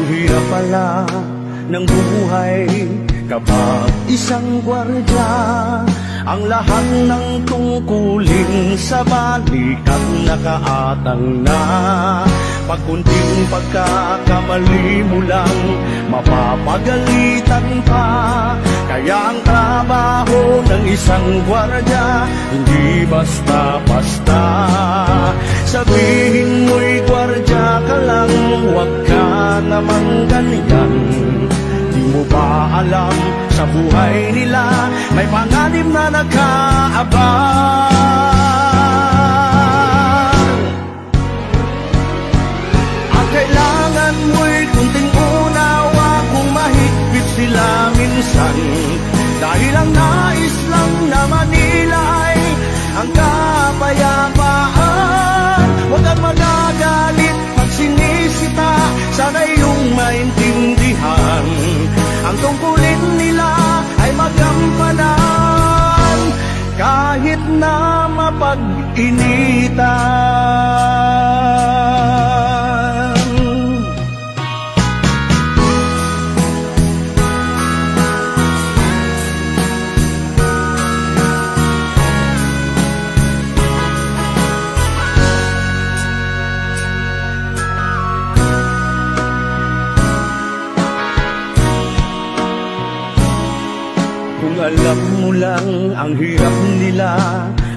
Ang hirap pala ng buhay kapag isang gwardiya. Ang lahat ng tungkulin sa balikat nakaatang na. Pag kunting pagkakamali mo lang, mapapagalitan pa. Kaya ang trabaho ng isang gwardiya hindi basta-basta. Sabihin mo'y gwardiya ka lang, huwag ka namang ganyan. Di mo ba alam, sa buhay nila may panganib na nakaabang. Ang kailangan mo'y kunting unawa, kung mahigpit sila minsan. Dahil ang nais lang naman nila ay ang kapayapaan. Huwag kang magagalit pag sinisita, sana iyong maintindihan. Ang tungkulin nila ay magampanan kahit na mapag-initan. Kung alam mo lang ang hirap nila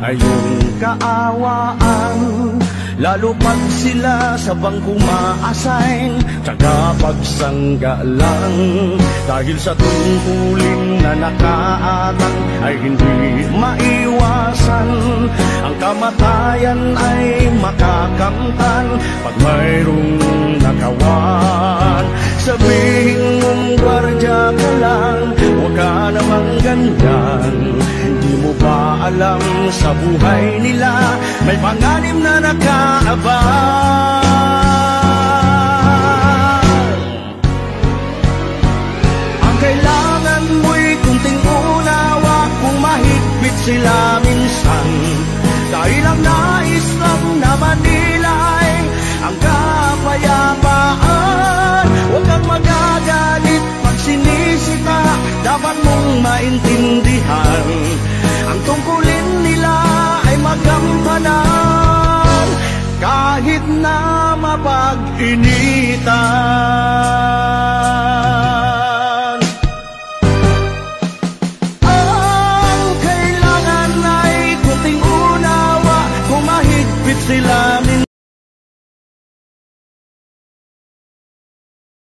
ay yung kaawaan. Lalo pag sila sa bangko ma-assign, tsaga pagsangga lang. Dahil sa tungkulin na nakaatang ay hindi maiwasan. Ang kamatayan ay makakamtan pag mayroong nakawan. Sabihin mong gwardiya ka lang, huwag ka namang ganyan. Hindi mo ba alam, sa buhay nila may panganib na nakaabang. Ang kailangan mo'y kunting unawa, kung mahigpit sila minsan. Dahil ang nais lang naman nila ay ang kapayapaan. Huwag kang magagalit pag sinisita, dapat mong maintindihan. Ang tungkulin nila ay magampanan kahit na mapag-initan.